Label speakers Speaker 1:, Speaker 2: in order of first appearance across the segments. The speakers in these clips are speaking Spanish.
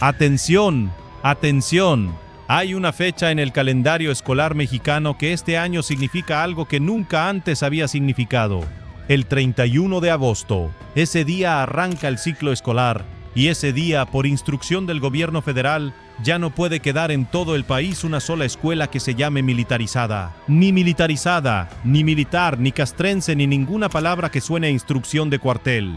Speaker 1: Atención, atención. Hay una fecha en el calendario escolar mexicano que este año significa algo que nunca antes había significado. El 31 de agosto. Ese día arranca el ciclo escolar y ese día, por instrucción del gobierno federal, ya no puede quedar en todo el país una sola escuela que se llame militarizada, ni militar, ni castrense, ni ninguna palabra que suene a instrucción de cuartel.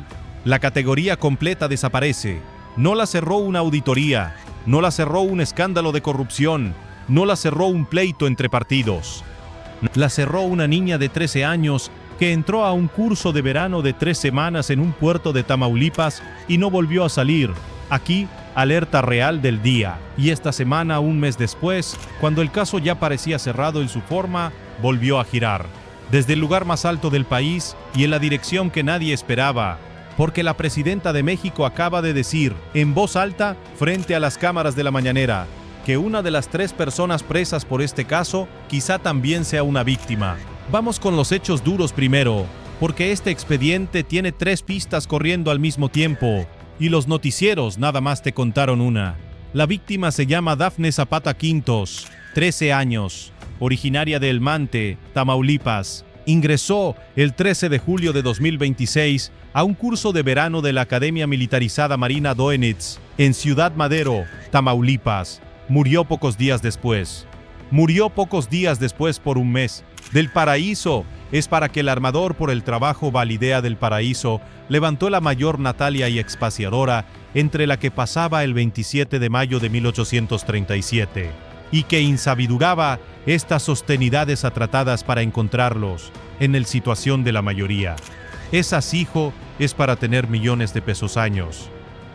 Speaker 1: La categoría completa desaparece. No la cerró una auditoría, no la cerró un escándalo de corrupción, no la cerró un pleito entre partidos. La cerró una niña de 13 años que entró a un curso de verano de 3 semanas en un puerto de Tamaulipas y no volvió a salir. Aquí, alerta real del día. Y esta semana, un mes después, cuando el caso ya parecía cerrado en su forma, volvió a girar. Desde el lugar más alto del país y en la dirección que nadie esperaba. Porque la presidenta de México acaba de decir, en voz alta, frente a las cámaras de la mañanera, que una de las 3 personas presas por este caso quizá también sea una víctima. Vamos con los hechos duros primero, porque este expediente tiene 3 pistas corriendo al mismo tiempo, y los noticieros nada más te contaron una. La víctima se llama Dafne Zapata Quintos, 13 años, originaria de El Mante, Tamaulipas. Ingresó el 13 de julio de 2026 a un curso de verano de la Academia Militarizada Marina Doenitz, en Ciudad Madero, Tamaulipas. Murió pocos días después. Murió pocos días después por un mes. Del Paraíso es para que el armador por el trabajo Validea del Paraíso levantó la mayor Natalia y expaciadora entre la que pasaba el 27 de mayo de 1837 y que insabiduraba estas sostenidades atratadas para encontrarlos en el situación de la mayoría. Esas hijo es para tener millones de pesos años.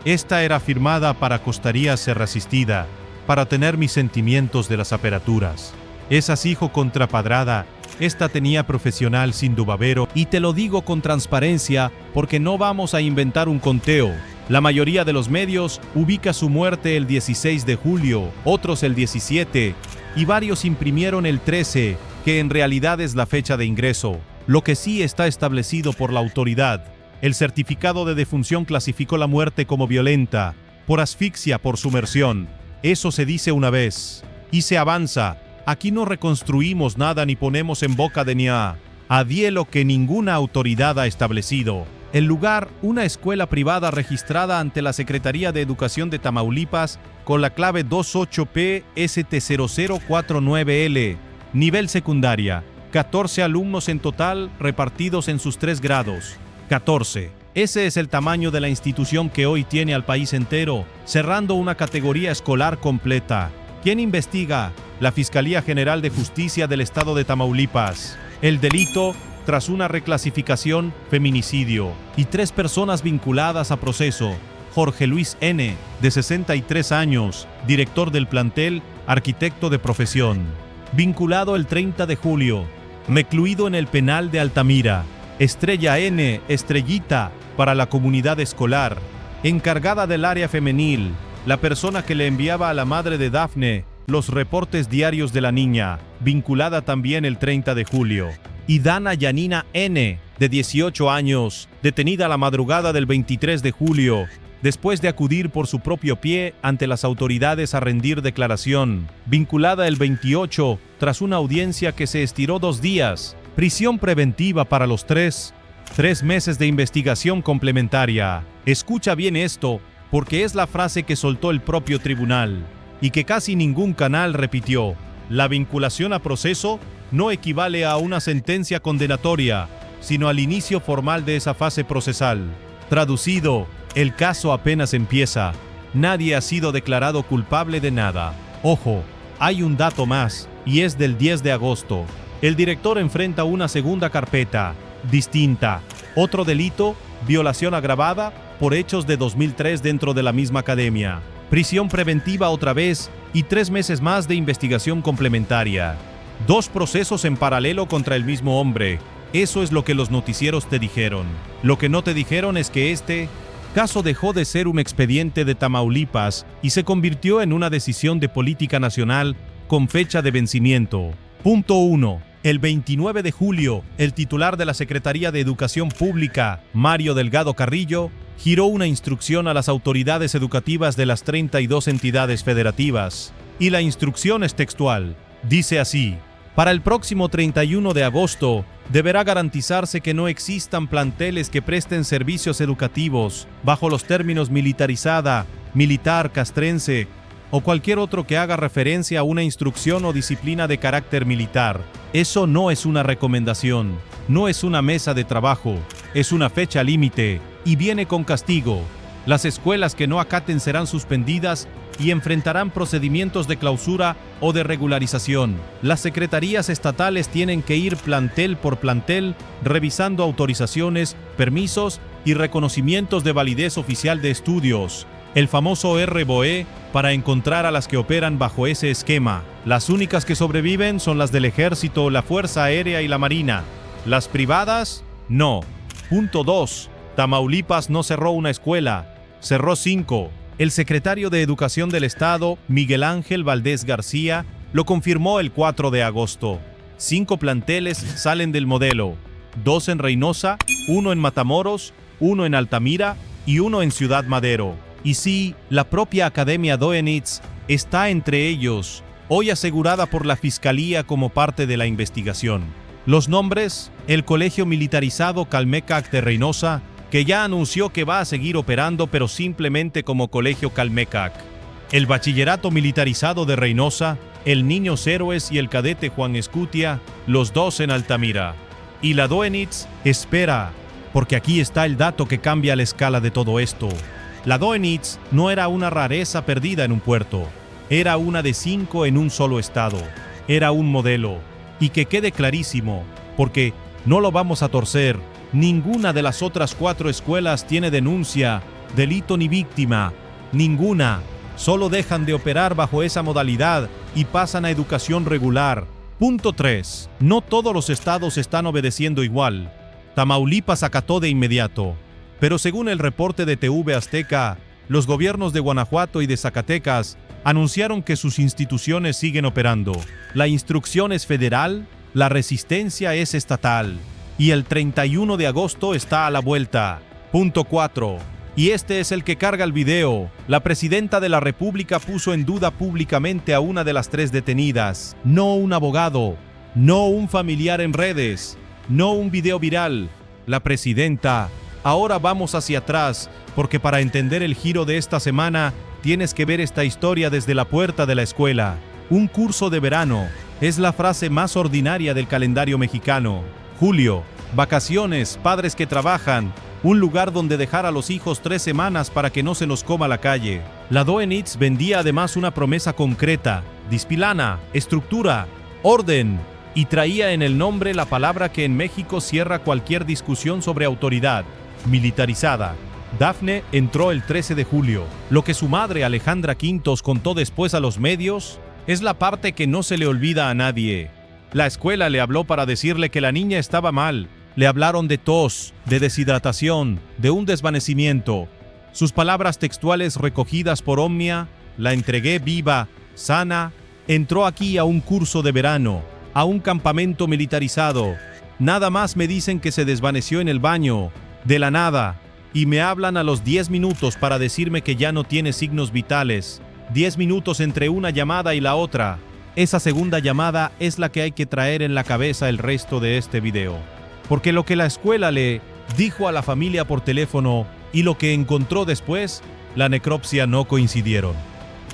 Speaker 1: Esta era firmada para costaría ser asistida, para tener mis sentimientos de las aperaturas. Esas hijo contrapadrada, esta tenía profesional sin dubavero, y te lo digo con transparencia porque no vamos a inventar un conteo. La mayoría de los medios ubica su muerte el 16 de julio, otros el 17, y varios imprimieron el 13, que en realidad es la fecha de ingreso. Lo que sí está establecido por la autoridad. El certificado de defunción clasificó la muerte como violenta, por asfixia por sumersión. Eso se dice una vez. Y se avanza. Aquí no reconstruimos nada ni ponemos en boca de nadie lo que ninguna autoridad ha establecido. El lugar, una escuela privada registrada ante la Secretaría de Educación de Tamaulipas con la clave 28P-ST0049L. Nivel secundaria. 14 alumnos en total repartidos en sus 3 grados. 14. Ese es el tamaño de la institución que hoy tiene al país entero, cerrando una categoría escolar completa. ¿Quién investiga? La Fiscalía General de Justicia del Estado de Tamaulipas. El delito, tras una reclasificación, feminicidio. Y 3 personas vinculadas a proceso. Jorge Luis N., de 63 años, director del plantel, arquitecto de profesión. Vinculado el 30 de julio. Recluido en el penal de Altamira. Estrella N., Estrellita, para la comunidad escolar. Encargada del área femenil. La persona que le enviaba a la madre de Dafne los reportes diarios de la niña, vinculada también el 30 de julio. Y Dana Yanina N., de 18 años, detenida la madrugada del 23 de julio, después de acudir por su propio pie ante las autoridades a rendir declaración, vinculada el 28, tras una audiencia que se estiró 2 días, prisión preventiva para los 3 meses de investigación complementaria. Escucha bien esto, porque es la frase que soltó el propio tribunal, y que casi ningún canal repitió. La vinculación a proceso no equivale a una sentencia condenatoria, sino al inicio formal de esa fase procesal. Traducido, el caso apenas empieza. Nadie ha sido declarado culpable de nada. Ojo, hay un dato más, y es del 10 de agosto. El director enfrenta una segunda carpeta, distinta. Otro delito, violación agravada, por hechos de 2003 dentro de la misma academia. Prisión preventiva otra vez y 3 meses más de investigación complementaria. 2 procesos en paralelo contra el mismo hombre. Eso es lo que los noticieros te dijeron. Lo que no te dijeron es que este caso dejó de ser un expediente de Tamaulipas y se convirtió en una decisión de política nacional con fecha de vencimiento. Punto 1. El 29 de julio, el titular de la Secretaría de Educación Pública, Mario Delgado Carrillo, giró una instrucción a las autoridades educativas de las 32 entidades federativas. Y la instrucción es textual. Dice así: para el próximo 31 de agosto, deberá garantizarse que no existan planteles que presten servicios educativos bajo los términos militarizada, militar, castrense o cualquier otro que haga referencia a una instrucción o disciplina de carácter militar. Eso no es una recomendación, no es una mesa de trabajo, es una fecha límite y viene con castigo. Las escuelas que no acaten serán suspendidas y enfrentarán procedimientos de clausura o de regularización. Las secretarías estatales tienen que ir plantel por plantel, revisando autorizaciones, permisos y reconocimientos de validez oficial de estudios, el famoso RBOE, para encontrar a las que operan bajo ese esquema. Las únicas que sobreviven son las del Ejército, la Fuerza Aérea y la Marina. Las privadas, no. Punto 2. Tamaulipas no cerró una escuela, cerró 5. El secretario de Educación del Estado, Miguel Ángel Valdés García, lo confirmó el 4 de agosto. 5 planteles salen del modelo, 2 en Reynosa, 1 en Matamoros, 1 en Altamira y 1 en Ciudad Madero. Y sí, la propia Academia Doenitz está entre ellos, hoy asegurada por la Fiscalía como parte de la investigación. Los nombres: el Colegio Militarizado Calmecac de Reynosa, que ya anunció que va a seguir operando pero simplemente como Colegio Calmecac. El Bachillerato Militarizado de Reynosa, el Niños Héroes y el Cadete Juan Escutia, los 2 en Altamira. Y la Doenitz espera, porque aquí está el dato que cambia la escala de todo esto. La Doenitz no era una rareza perdida en un puerto, era una de 5 en un solo estado. Era un modelo. Y que quede clarísimo, porque no lo vamos a torcer, ninguna de las otras 4 escuelas tiene denuncia, delito ni víctima. Ninguna. Solo dejan de operar bajo esa modalidad y pasan a educación regular. Punto 3. No todos los estados están obedeciendo igual. Tamaulipas acató de inmediato. Pero según el reporte de TV Azteca, los gobiernos de Guanajuato y de Zacatecas anunciaron que sus instituciones siguen operando. La instrucción es federal, la resistencia es estatal. Y el 31 de agosto está a la vuelta. Punto 4. Y este es el que carga el video. La presidenta de la República puso en duda públicamente a una de las 3 detenidas. No un abogado, no un familiar en redes, no un video viral. La presidenta. Ahora vamos hacia atrás, porque para entender el giro de esta semana, tienes que ver esta historia desde la puerta de la escuela. Un curso de verano es la frase más ordinaria del calendario mexicano. Julio, vacaciones, padres que trabajan, un lugar donde dejar a los hijos 3 semanas para que no se los coma la calle. La Doenitz vendía además una promesa concreta: disciplina, estructura, orden, y traía en el nombre la palabra que en México cierra cualquier discusión sobre autoridad: militarizada. Dafne entró el 13 de julio. Lo que su madre Alejandra Quintos contó después a los medios es la parte que no se le olvida a nadie. La escuela le habló para decirle que la niña estaba mal. Le hablaron de tos, de deshidratación, de un desvanecimiento. Sus palabras textuales recogidas por Omnia: la entregué viva, sana, entró aquí a un curso de verano, a un campamento militarizado. Nada más me dicen que se desvaneció en el baño, de la nada, y me hablan a los 10 minutos para decirme que ya no tiene signos vitales. 10 minutos entre una llamada y la otra. Esa segunda llamada es la que hay que traer en la cabeza el resto de este video. Porque lo que la escuela le dijo a la familia por teléfono y lo que encontró después, la necropsia no coincidieron.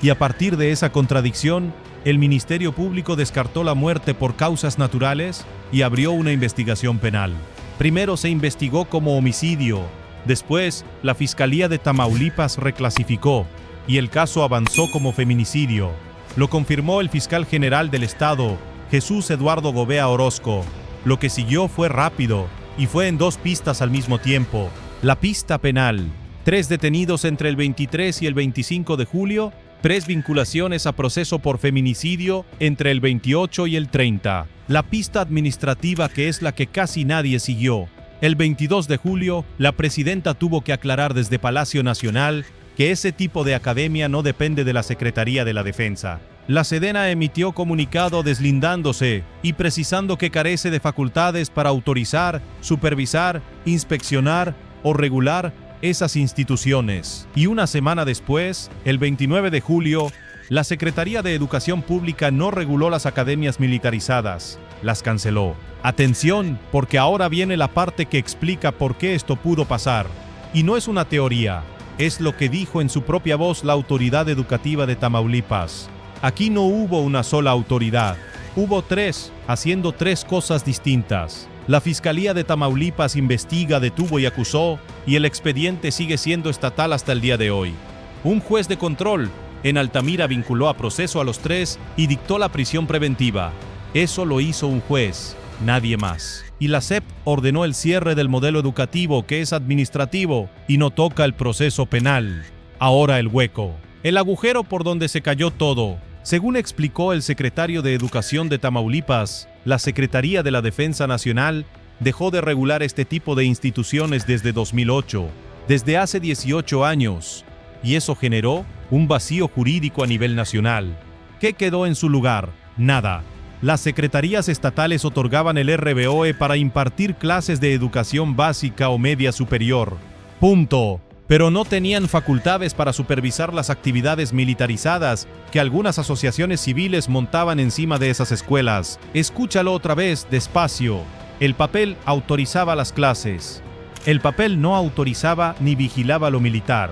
Speaker 1: Y a partir de esa contradicción, el Ministerio Público descartó la muerte por causas naturales y abrió una investigación penal. Primero se investigó como homicidio, después la Fiscalía de Tamaulipas reclasificó y el caso avanzó como feminicidio. Lo confirmó el fiscal general del estado, Jesús Eduardo Gobea Orozco. Lo que siguió fue rápido y fue en 2 pistas al mismo tiempo. La pista penal: 3 detenidos entre el 23 y el 25 de julio, 3 vinculaciones a proceso por feminicidio entre el 28 y el 30. La pista administrativa, que es la que casi nadie siguió: el 22 de julio, la presidenta tuvo que aclarar desde Palacio Nacional que ese tipo de academia no depende de la Secretaría de la Defensa. La Sedena emitió comunicado deslindándose y precisando que carece de facultades para autorizar, supervisar, inspeccionar o regular esas instituciones. Y una semana después, el 29 de julio, la Secretaría de Educación Pública no reguló las academias militarizadas, las canceló. Atención, porque ahora viene la parte que explica por qué esto pudo pasar. Y no es una teoría, es lo que dijo en su propia voz la autoridad educativa de Tamaulipas. Aquí no hubo una sola autoridad, hubo tres, haciendo tres cosas distintas. La Fiscalía de Tamaulipas investiga, detuvo y acusó, y el expediente sigue siendo estatal hasta el día de hoy. Un juez de control en Altamira vinculó a proceso a los tres y dictó la prisión preventiva. Eso lo hizo un juez, nadie más. Y la SEP ordenó el cierre del modelo educativo, que es administrativo y no toca el proceso penal. Ahora el hueco, el agujero por donde se cayó todo. Según explicó el secretario de Educación de Tamaulipas, la Secretaría de la Defensa Nacional dejó de regular este tipo de instituciones desde 2008, desde hace 18 años, y eso generó un vacío jurídico a nivel nacional. ¿Qué quedó en su lugar? Nada. Las secretarías estatales otorgaban el RBOE para impartir clases de educación básica o media superior. Punto. Pero no tenían facultades para supervisar las actividades militarizadas que algunas asociaciones civiles montaban encima de esas escuelas. Escúchalo otra vez, despacio. El papel autorizaba las clases. El papel no autorizaba ni vigilaba lo militar.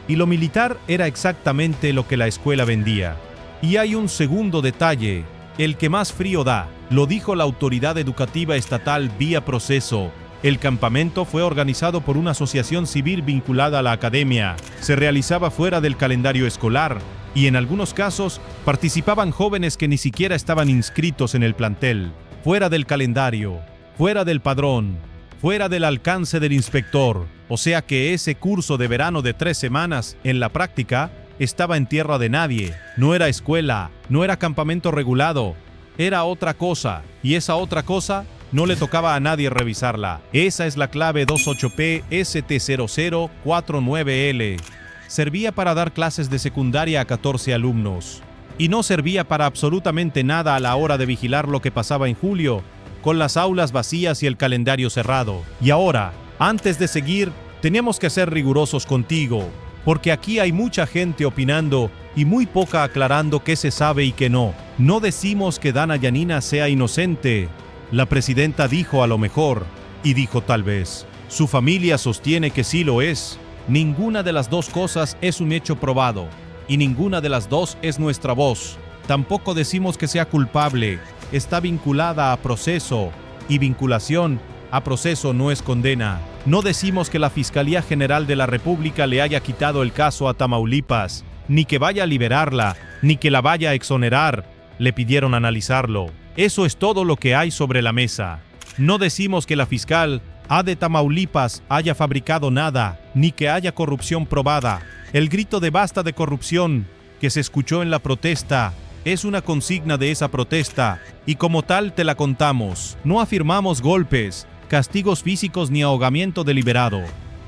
Speaker 1: Y lo militar era exactamente lo que la escuela vendía. Y hay un segundo detalle, el que más frío da. Lo dijo la autoridad educativa estatal vía proceso. El campamento fue organizado por una asociación civil vinculada a la academia. Se realizaba fuera del calendario escolar y en algunos casos participaban jóvenes que ni siquiera estaban inscritos en el plantel. Fuera del calendario, fuera del padrón, fuera del alcance del inspector. O sea que ese curso de verano de 3 semanas, en la práctica, estaba en tierra de nadie. No era escuela, no era campamento regulado, era otra cosa. Y esa otra cosa no le tocaba a nadie revisarla. Esa es la clave 28P ST0049L. Servía para dar clases de secundaria a 14 alumnos. Y no servía para absolutamente nada a la hora de vigilar lo que pasaba en julio, con las aulas vacías y el calendario cerrado. Y ahora, antes de seguir, teníamos que ser rigurosos contigo, porque aquí hay mucha gente opinando y muy poca aclarando qué se sabe y qué no. No decimos que Dana Yanina sea inocente. La presidenta dijo a lo mejor, y dijo tal vez. Su familia sostiene que sí lo es. Ninguna de las dos cosas es un hecho probado, y ninguna de las dos es nuestra voz. Tampoco decimos que sea culpable. Está vinculada a proceso, y vinculación a proceso no es condena. No decimos que la Fiscalía General de la República le haya quitado el caso a Tamaulipas, ni que vaya a liberarla, ni que la vaya a exonerar. Le pidieron analizarlo. Eso es todo lo que hay sobre la mesa. No decimos que la fiscal de Tamaulipas haya fabricado nada, ni que haya corrupción probada. El grito de basta de corrupción que se escuchó en la protesta es una consigna de esa protesta, y como tal te la contamos. No afirmamos golpes, castigos físicos ni ahogamiento deliberado.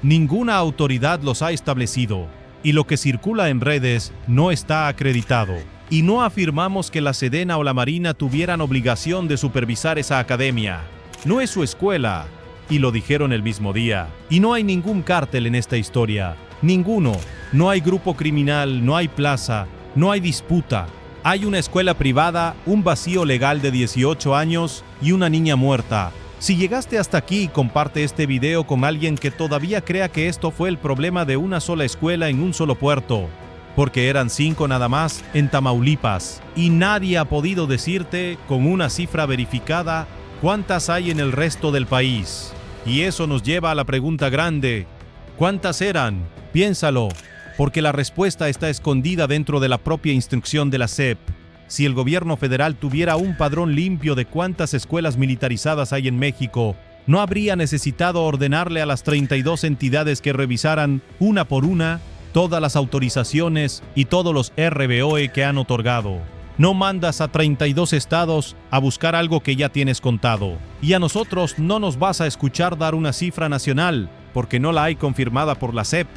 Speaker 1: Ninguna autoridad los ha establecido, y lo que circula en redes no está acreditado. Y no afirmamos que la Sedena o la Marina tuvieran obligación de supervisar esa academia. No es su escuela, y lo dijeron el mismo día. Y no hay ningún cártel en esta historia. Ninguno. No hay grupo criminal, no hay plaza, no hay disputa. Hay una escuela privada, un vacío legal de 18 años y una niña muerta. Si llegaste hasta aquí, comparte este video con alguien que todavía crea que esto fue el problema de una sola escuela en un solo puerto. Porque eran 5 nada más en Tamaulipas, y nadie ha podido decirte con una cifra verificada cuántas hay en el resto del país. Y eso nos lleva a la pregunta grande: ¿cuántas eran? Piénsalo, porque la respuesta está escondida dentro de la propia instrucción de la SEP. Si el gobierno federal tuviera un padrón limpio de cuántas escuelas militarizadas hay en México, no habría necesitado ordenarle a las 32 entidades que revisaran, una por una, todas las autorizaciones y todos los RBOE que han otorgado. No mandas a 32 estados a buscar algo que ya tienes contado. Y a nosotros no nos vas a escuchar dar una cifra nacional, porque no la hay confirmada por la SEP.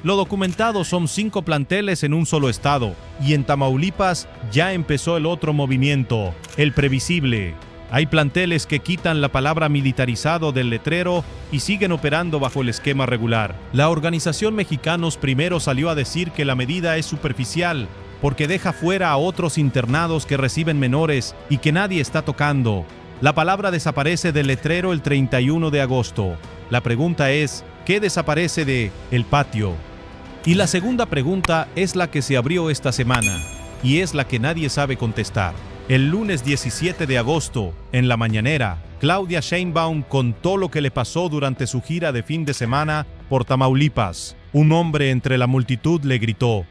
Speaker 1: Lo documentado son 5 planteles en un solo estado, y en Tamaulipas ya empezó el otro movimiento, el previsible. Hay planteles que quitan la palabra militarizado del letrero y siguen operando bajo el esquema regular. La organización Mexicanos Primero salió a decir que la medida es superficial porque deja fuera a otros internados que reciben menores y que nadie está tocando. La palabra desaparece del letrero el 31 de agosto. La pregunta es, ¿qué desaparece de el patio? Y la segunda pregunta es la que se abrió esta semana y es la que nadie sabe contestar. El lunes 17 de agosto, en la mañanera, Claudia Sheinbaum contó lo que le pasó durante su gira de fin de semana por Tamaulipas. Un hombre entre la multitud le gritó,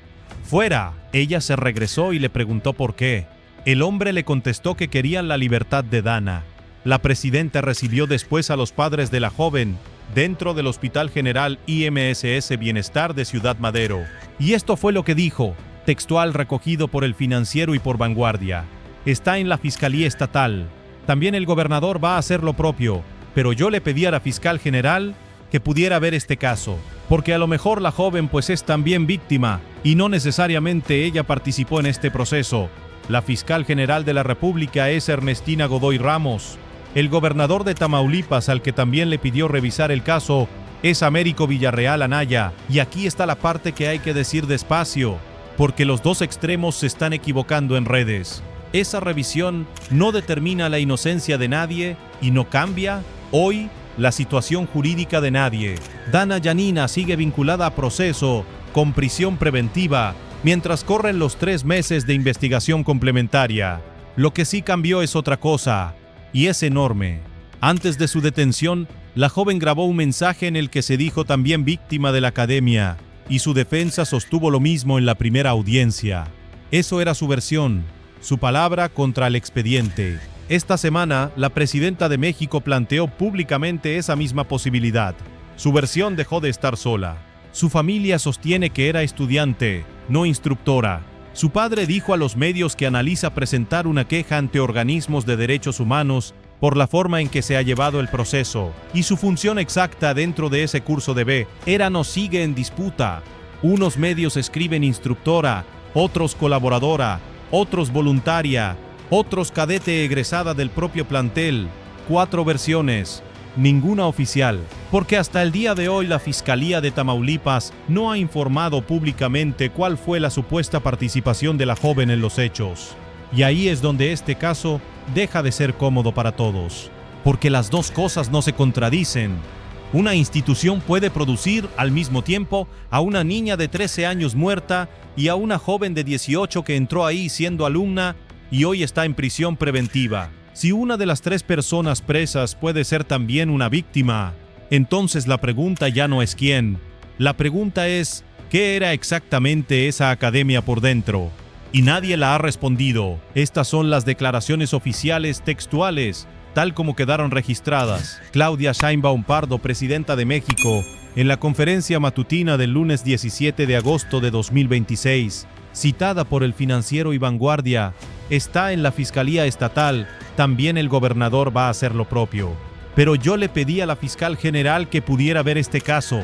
Speaker 1: ¡fuera! Ella se regresó y le preguntó por qué. El hombre le contestó que querían la libertad de Dana. La presidenta recibió después a los padres de la joven dentro del Hospital General IMSS Bienestar de Ciudad Madero. Y esto fue lo que dijo, textual recogido por El Financiero y por Vanguardia. Está en la Fiscalía Estatal. También el gobernador va a hacer lo propio, pero yo le pedí a la fiscal general que pudiera ver este caso, porque a lo mejor la joven pues es también víctima y no necesariamente ella participó en este proceso. La fiscal general de la República es Ernestina Godoy Ramos. El gobernador de Tamaulipas, al que también le pidió revisar el caso, es Américo Villarreal Anaya. Y aquí está la parte que hay que decir despacio, porque los dos extremos se están equivocando en redes. Esa revisión no determina la inocencia de nadie y no cambia hoy la situación jurídica de nadie. Dana Yanina sigue vinculada a proceso con prisión preventiva mientras corren los 3 meses de investigación complementaria. Lo que sí cambió es otra cosa, y es enorme. Antes de su detención, la joven grabó un mensaje en el que se dijo también víctima de la academia, y su defensa sostuvo lo mismo en la primera audiencia. Eso era su versión, su palabra contra el expediente. Esta semana, la presidenta de México planteó públicamente esa misma posibilidad. Su versión dejó de estar sola. Su familia sostiene que era estudiante, no instructora. Su padre dijo a los medios que analiza presentar una queja ante organismos de derechos humanos por la forma en que se ha llevado el proceso, y su función exacta dentro de ese curso de B era no sigue en disputa. Unos medios escriben instructora, otros colaboradora, otros voluntaria, otros cadete egresada del propio plantel. 4 versiones, ninguna oficial, porque hasta el día de hoy la Fiscalía de Tamaulipas no ha informado públicamente cuál fue la supuesta participación de la joven en los hechos. Y ahí es donde este caso deja de ser cómodo para todos, porque las dos cosas no se contradicen. Una institución puede producir al mismo tiempo a una niña de 13 años muerta y a una joven de 18 que entró ahí siendo alumna y hoy está en prisión preventiva. Si una de las 3 personas presas puede ser también una víctima, entonces la pregunta ya no es quién. La pregunta es, ¿qué era exactamente esa academia por dentro? Y nadie la ha respondido. Estas son las declaraciones oficiales textuales, tal como quedaron registradas. Claudia Sheinbaum Pardo, presidenta de México, en la conferencia matutina del lunes 17 de agosto de 2026, citada por El Financiero y Vanguardia, está en la Fiscalía Estatal. También el gobernador va a hacer lo propio. Pero yo le pedí a la fiscal general que pudiera ver este caso,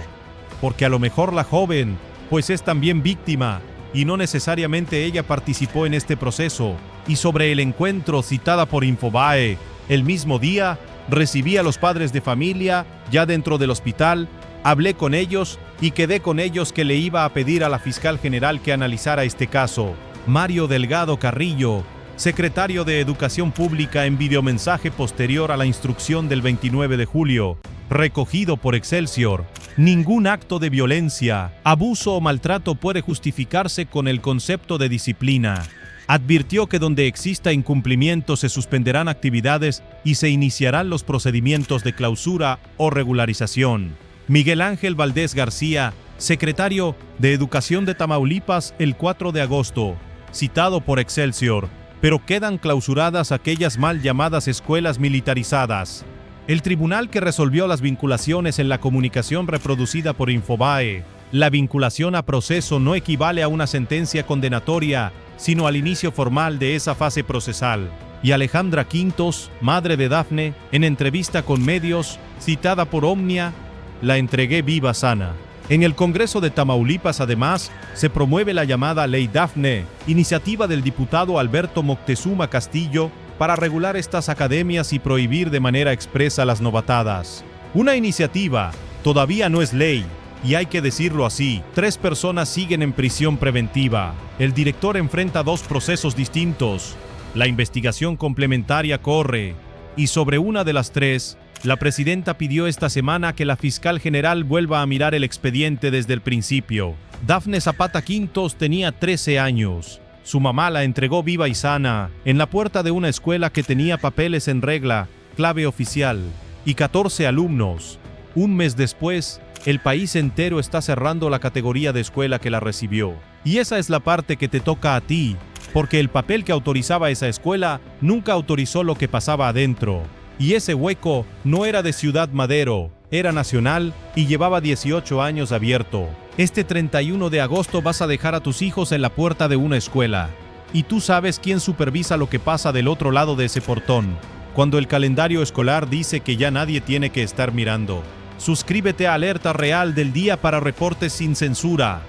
Speaker 1: porque a lo mejor la joven, pues es también víctima, y no necesariamente ella participó en este proceso. Y sobre el encuentro citada por Infobae, el mismo día, recibí a los padres de familia, ya dentro del hospital, hablé con ellos y quedé con ellos que le iba a pedir a la fiscal general que analizara este caso. Mario Delgado Carrillo, secretario de Educación Pública, en videomensaje posterior a la instrucción del 29 de julio, recogido por Excelsior. Ningún acto de violencia, abuso o maltrato puede justificarse con el concepto de disciplina. Advirtió que donde exista incumplimiento se suspenderán actividades y se iniciarán los procedimientos de clausura o regularización. Miguel Ángel Valdés García, secretario de Educación de Tamaulipas, el 4 de agosto, citado por Excelsior, pero quedan clausuradas aquellas mal llamadas escuelas militarizadas. El tribunal que resolvió las vinculaciones en la comunicación reproducida por Infobae, la vinculación a proceso no equivale a una sentencia condenatoria, sino al inicio formal de esa fase procesal. Y Alejandra Quintos, madre de Dafne, en entrevista con medios, citada por Omnia, la entregué viva sana. En el Congreso de Tamaulipas, además, se promueve la llamada Ley Dafne, iniciativa del diputado Alberto Moctezuma Castillo, para regular estas academias y prohibir de manera expresa las novatadas. Una iniciativa todavía no es ley, y hay que decirlo así, 3 personas siguen en prisión preventiva. El director enfrenta 2 procesos distintos. La investigación complementaria corre, y sobre una de las 3, la presidenta pidió esta semana que la fiscal general vuelva a mirar el expediente desde el principio. Dafne Zapata Quintos tenía 13 años. Su mamá la entregó viva y sana en la puerta de una escuela que tenía papeles en regla, clave oficial, y 14 alumnos. Un mes después, el país entero está cerrando la categoría de escuela que la recibió. Y esa es la parte que te toca a ti, porque el papel que autorizaba esa escuela nunca autorizó lo que pasaba adentro. Y ese hueco no era de Ciudad Madero, era nacional y llevaba 18 años abierto. Este 31 de agosto vas a dejar a tus hijos en la puerta de una escuela. Y tú sabes quién supervisa lo que pasa del otro lado de ese portón, cuando el calendario escolar dice que ya nadie tiene que estar mirando. Suscríbete a Alerta Real del Día para reportes sin censura.